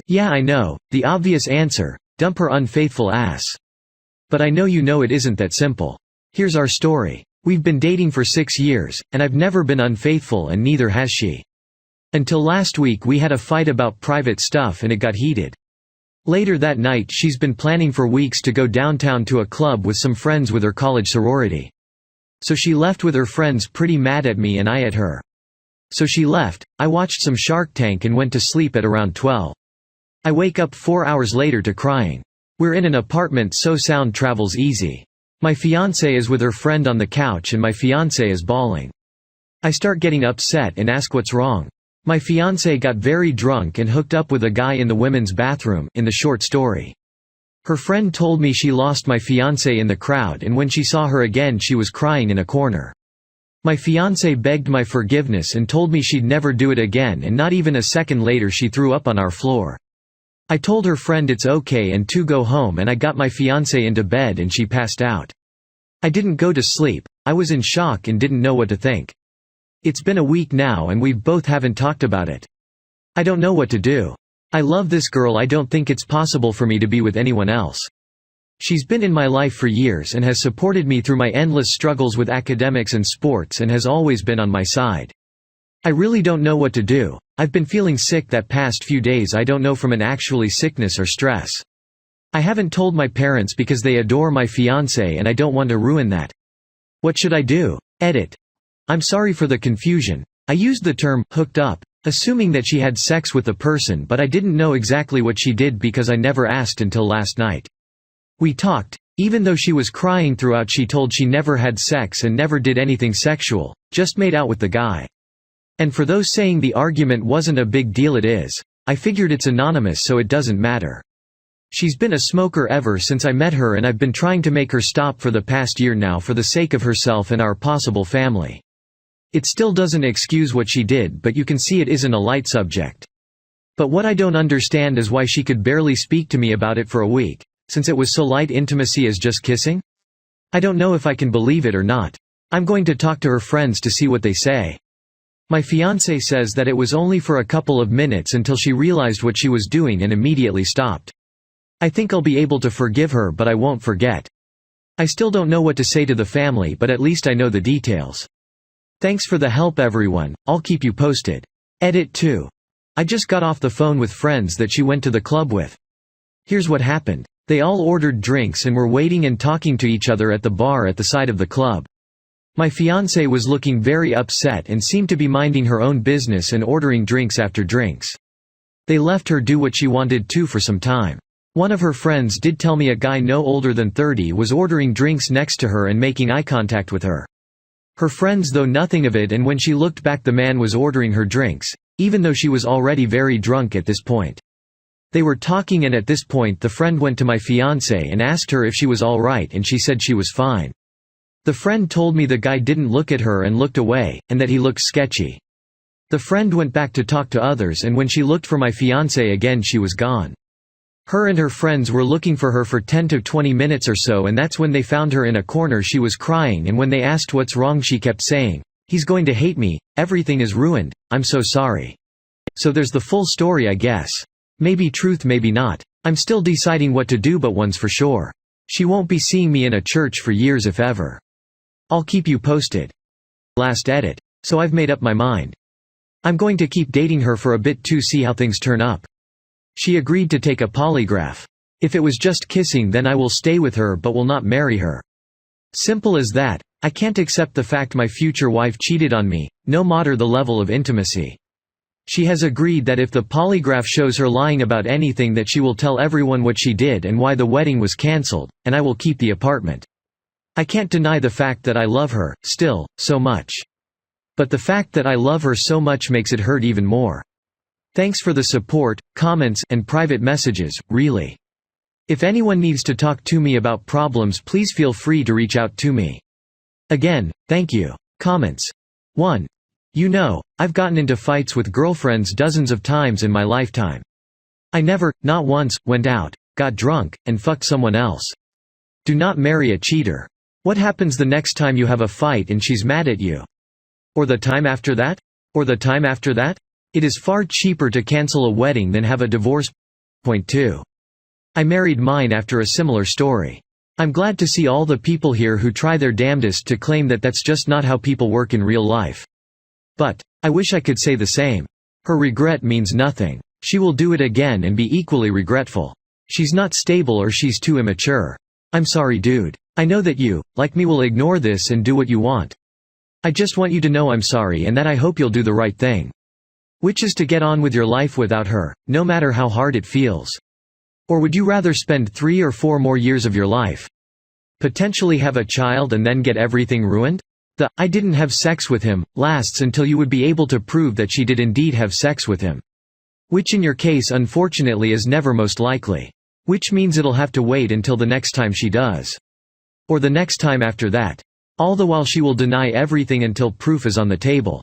Yeah, I know, the obvious answer, dump her unfaithful ass. But I know you know it isn't that simple. Here's our story. We've been dating for 6 years, and I've never been unfaithful and neither has she. Until last week we had a fight about private stuff and it got heated. Later that night she's been planning for weeks to go downtown to a club with some friends with her college sorority. So she left with her friends pretty mad at me and I at her. So she left, I watched some Shark Tank and went to sleep at around 12. I wake up 4 hours later to crying. We're in an apartment so sound travels easy. My fiancé is with her friend on the couch and my fiancé is bawling. I start getting upset and ask what's wrong. My fiancé got very drunk and hooked up with a guy in the women's bathroom in the short story. Her friend told me she lost my fiancé in the crowd and when she saw her again she was crying in a corner. My fiancé begged my forgiveness and told me she'd never do it again and not even a second later she threw up on our floor. I told her friend it's okay and to go home and I got my fiancé into bed and she passed out. I didn't go to sleep, I was in shock and didn't know what to think. It's been a week now and we both haven't talked about it. I don't know what to do. I love this girl, I don't think it's possible for me to be with anyone else. She's been in my life for years and has supported me through my endless struggles with academics and sports and has always been on my side. I really don't know what to do. I've been feeling sick that past few days, I don't know from an actually sickness or stress. I haven't told my parents because they adore my fiancé and I don't want to ruin that. What should I do? Edit. I'm sorry for the confusion. I used the term hooked up, assuming that she had sex with the person, but I didn't know exactly what she did because I never asked until last night. We talked. Even though she was crying throughout, she told she never had sex and never did anything sexual, just made out with the guy. And for those saying the argument wasn't a big deal, it is. I figured it's anonymous so it doesn't matter. She's been a smoker ever since I met her and I've been trying to make her stop for the past year now for the sake of herself and our possible family. It still doesn't excuse what she did, but you can see it isn't a light subject. But what I don't understand is why she could barely speak to me about it for a week, since it was so light intimacy as just kissing? I don't know if I can believe it or not. I'm going to talk to her friends to see what they say. My fiancé says that it was only for a couple of minutes until she realized what she was doing and immediately stopped. I think I'll be able to forgive her, but I won't forget. I still don't know what to say to the family, but at least I know the details. Thanks for the help everyone, I'll keep you posted. Edit 2. I just got off the phone with friends that she went to the club with. Here's what happened. They all ordered drinks and were waiting and talking to each other at the bar at the side of the club. My fiancé was looking very upset and seemed to be minding her own business and ordering drinks after drinks. They left her do what she wanted to for some time. One of her friends did tell me a guy no older than 30 was ordering drinks next to her and making eye contact with her. Her friends though nothing of it, and when she looked back the man was ordering her drinks, even though she was already very drunk at this point. They were talking and at this point the friend went to my fiancé and asked her if she was alright and she said she was fine. The friend told me the guy didn't look at her and looked away, and that he looked sketchy. The friend went back to talk to others and when she looked for my fiancé again she was gone. Her and her friends were looking for her for 10 to 20 minutes or so and that's when they found her in a corner. She was crying and when they asked what's wrong she kept saying, "He's going to hate me, everything is ruined, I'm so sorry." So there's the full story I guess. Maybe truth, maybe not. I'm still deciding what to do, but one's for sure. She won't be seeing me in a church for years if ever. I'll keep you posted. Last edit. So I've made up my mind. I'm going to keep dating her for a bit to see how things turn up. She agreed to take a polygraph. If it was just kissing then I will stay with her but will not marry her. Simple as that. I can't accept the fact my future wife cheated on me, no matter the level of intimacy. She has agreed that if the polygraph shows her lying about anything that she will tell everyone what she did and why the wedding was cancelled, and I will keep the apartment. I can't deny the fact that I love her, still, so much. But the fact that I love her so much makes it hurt even more. Thanks for the support, comments, and private messages, really. If anyone needs to talk to me about problems please feel free to reach out to me. Again, thank you. Comments. 1. You know, I've gotten into fights with girlfriends dozens of times in my lifetime. I never, not once, went out, got drunk, and fucked someone else. Do not marry a cheater. What happens the next time you have a fight and she's mad at you? Or the time after that? Or the time after that? It is far cheaper to cancel a wedding than have a divorce. Point 2. I married mine after a similar story. I'm glad to see all the people here who try their damnedest to claim that that's just not how people work in real life. But I wish I could say the same. Her regret means nothing. She will do it again and be equally regretful. She's not stable or she's too immature. I'm sorry, dude. I know that you, like me, will ignore this and do what you want. I just want you to know I'm sorry and that I hope you'll do the right thing. Which is to get on with your life without her, no matter how hard it feels. Or would you rather spend 3 or 4 more years of your life? Potentially have a child and then get everything ruined? The "I didn't have sex with him" lasts until you would be able to prove that she did indeed have sex with him. Which in your case unfortunately is never most likely. Which means it'll have to wait until the next time she does. Or the next time after that. All the while she will deny everything until proof is on the table.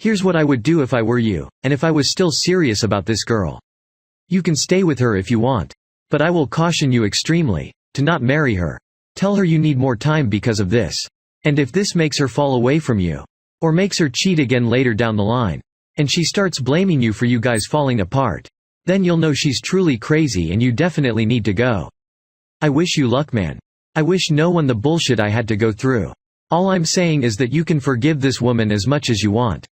Here's what I would do if I were you, and if I was still serious about this girl. You can stay with her if you want. But I will caution you extremely, to not marry her. Tell her you need more time because of this. And if this makes her fall away from you, or makes her cheat again later down the line, and she starts blaming you for you guys falling apart, then you'll know she's truly crazy and you definitely need to go. I wish you luck, man. I wish no one the bullshit I had to go through. All I'm saying is that you can forgive this woman as much as you want.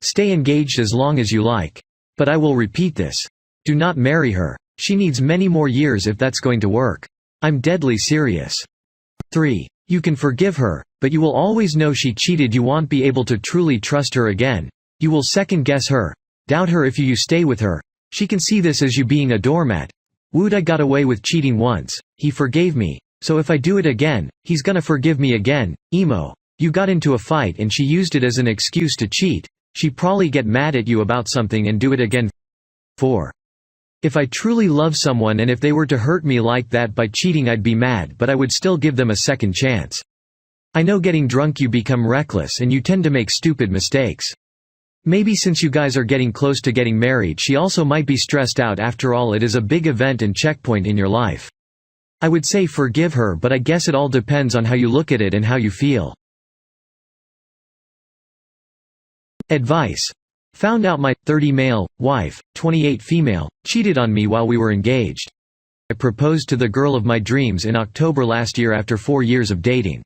Stay engaged as long as you like. But I will repeat this. Do not marry her. She needs many more years if that's going to work. I'm deadly serious. 3. You can forgive her, but you will always know she cheated. You won't be able to truly trust her again. You will second-guess her, doubt her if you stay with her. She can see this as you being a doormat. Wood, I got away with cheating once, he forgave me, so if I do it again, he's gonna forgive me again. Emo. You got into a fight and she used it as an excuse to cheat. She probably get mad at you about something and do it again. 4. If I truly love someone and if they were to hurt me like that by cheating, I'd be mad, but I would still give them a second chance. I know getting drunk you become reckless and you tend to make stupid mistakes. Maybe since you guys are getting close to getting married, she also might be stressed out. After all, it is a big event and checkpoint in your life. I would say forgive her, but I guess it all depends on how you look at it and how you feel. Advice. Found out my 30 male wife, 28 female, cheated on me while we were engaged. I proposed to the girl of my dreams in October last year after 4 years of dating.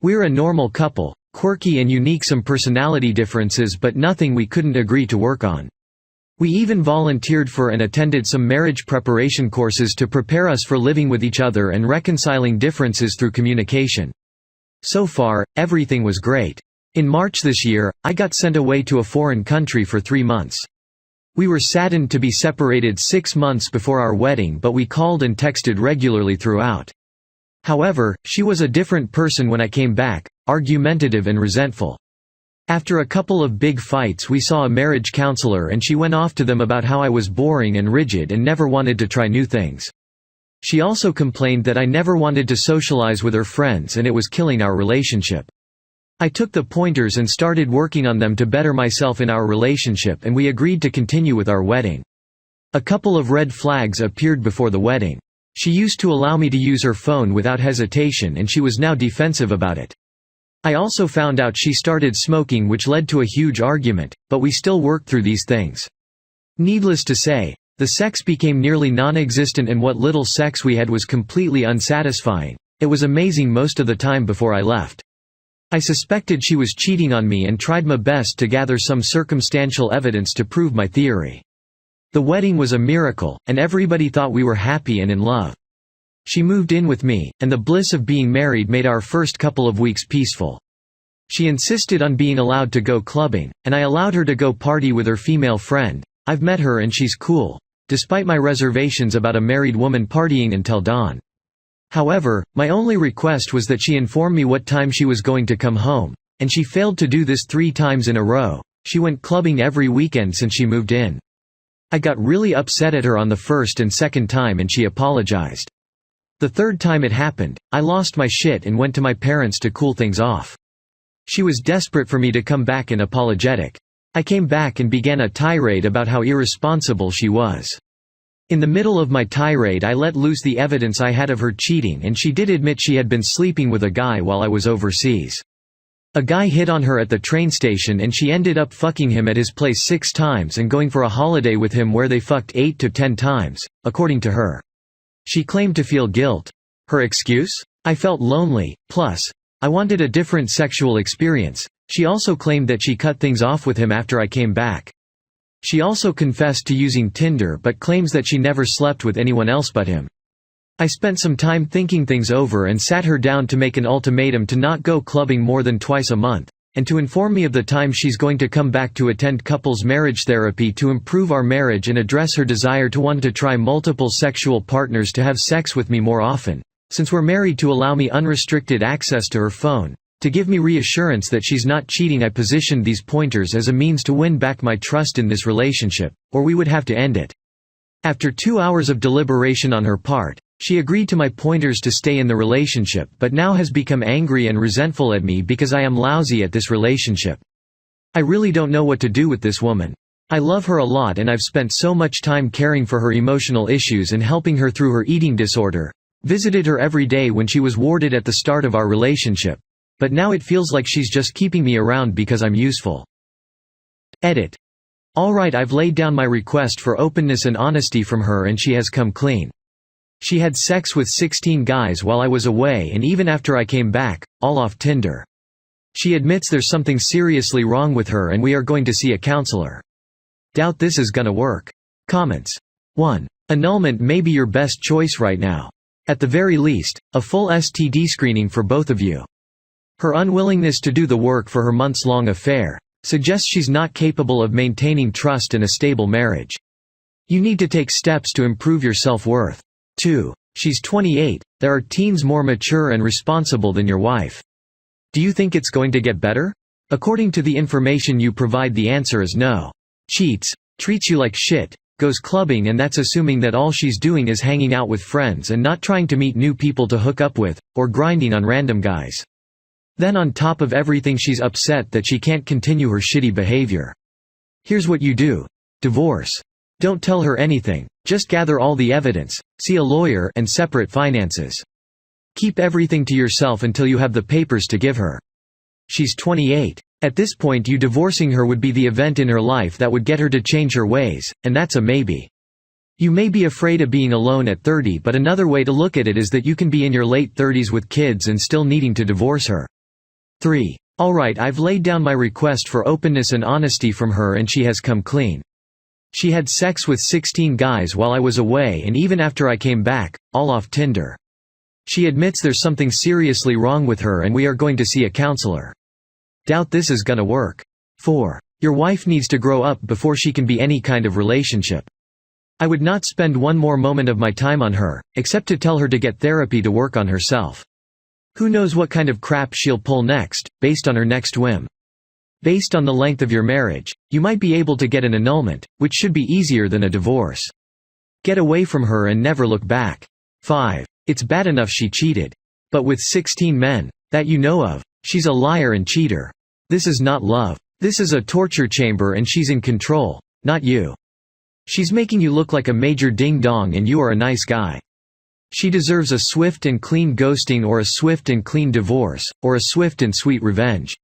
We're a normal couple, quirky and unique, some personality differences but nothing we couldn't agree to work on. We even volunteered for and attended some marriage preparation courses to prepare us for living with each other and reconciling differences through communication. So far, everything was great. In March this year, I got sent away to a foreign country for 3 months. We were saddened to be separated 6 months before our wedding, but we called and texted regularly throughout. However, she was a different person when I came back, argumentative and resentful. After a couple of big fights, we saw a marriage counselor and she went off to them about how I was boring and rigid and never wanted to try new things. She also complained that I never wanted to socialize with her friends and it was killing our relationship. I took the pointers and started working on them to better myself in our relationship, and we agreed to continue with our wedding. A couple of red flags appeared before the wedding. She used to allow me to use her phone without hesitation and she was now defensive about it. I also found out she started smoking, which led to a huge argument, but we still worked through these things. Needless to say, the sex became nearly non-existent and what little sex we had was completely unsatisfying. It was amazing most of the time before I left. I suspected she was cheating on me and tried my best to gather some circumstantial evidence to prove my theory. The wedding was a miracle, and everybody thought we were happy and in love. She moved in with me, and the bliss of being married made our first couple of weeks peaceful. She insisted on being allowed to go clubbing, and I allowed her to go party with her female friend. I've met her and she's cool, despite my reservations about a married woman partying until dawn. However, my only request was that she inform me what time she was going to come home, and she failed to do this 3 times in a row. She went clubbing every weekend since she moved in. I got really upset at her on the first and second time and she apologized. The third time it happened, I lost my shit and went to my parents to cool things off. She was desperate for me to come back and apologetic. I came back and began a tirade about how irresponsible she was. In the middle of my tirade, I let loose the evidence I had of her cheating, and she did admit she had been sleeping with a guy while I was overseas. A guy hit on her at the train station and she ended up fucking him at his place 6 times and going for a holiday with him where they fucked 8 to 10 times, according to her. She claimed to feel guilt. Her excuse? I felt lonely, plus, I wanted a different sexual experience. She also claimed that she cut things off with him after I came back. She also confessed to using Tinder but claims that she never slept with anyone else but him. I spent some time thinking things over and sat her down to make an ultimatum to not go clubbing more than twice a month, and to inform me of the time she's going to come back to attend couples marriage therapy to improve our marriage and address her desire to want to try multiple sexual partners to have sex with me more often, since we're married, to allow me unrestricted access to her phone, to give me reassurance that she's not cheating. I positioned these pointers as a means to win back my trust in this relationship, or we would have to end it. After 2 hours of deliberation on her part, she agreed to my pointers to stay in the relationship but now has become angry and resentful at me because I am lousy at this relationship. I really don't know what to do with this woman. I love her a lot and I've spent so much time caring for her emotional issues and helping her through her eating disorder, visited her every day when she was warded at the start of our relationship, but now it feels like she's just keeping me around because I'm useful. Edit. Alright, I've laid down my request for openness and honesty from her and she has come clean. She had sex with 16 guys while I was away and even after I came back, all off Tinder. She admits there's something seriously wrong with her and we are going to see a counselor. Doubt this is gonna work. Comments. 1. Annulment may be your best choice right now. At the very least, a full STD screening for both of you. Her unwillingness to do the work for her months-long affair suggests she's not capable of maintaining trust in a stable marriage. You need to take steps to improve your self-worth. 2. She's 28, there are teens more mature and responsible than your wife. Do you think it's going to get better? According to the information you provide, the answer is no. Cheats, treats you like shit, goes clubbing, and that's assuming that all she's doing is hanging out with friends and not trying to meet new people to hook up with, or grinding on random guys. Then on top of everything, she's upset that she can't continue her shitty behavior. Here's what you do. Divorce. Don't tell her anything, just gather all the evidence, see a lawyer, and separate finances. Keep everything to yourself until you have the papers to give her. She's 28. At this point, you divorcing her would be the event in her life that would get her to change her ways, and that's a maybe. You may be afraid of being alone at 30, but another way to look at it is that you can be in your late 30s with kids and still needing to divorce her. 3. Alright, I've laid down my request for openness and honesty from her and she has come clean. She had sex with 16 guys while I was away and even after I came back, all off Tinder. She admits there's something seriously wrong with her and we are going to see a counselor. Doubt this is gonna work. 4. Your wife needs to grow up before she can be any kind of relationship. I would not spend one more moment of my time on her, except to tell her to get therapy to work on herself. Who knows what kind of crap she'll pull next, based on her next whim. Based on the length of your marriage, you might be able to get an annulment, which should be easier than a divorce. Get away from her and never look back. 5. It's bad enough she cheated. But with 16 men, that you know of, she's a liar and cheater. This is not love. This is a torture chamber and she's in control, not you. She's making you look like a major ding-dong and you are a nice guy. She deserves a swift and clean ghosting or a swift and clean divorce, or a swift and sweet revenge.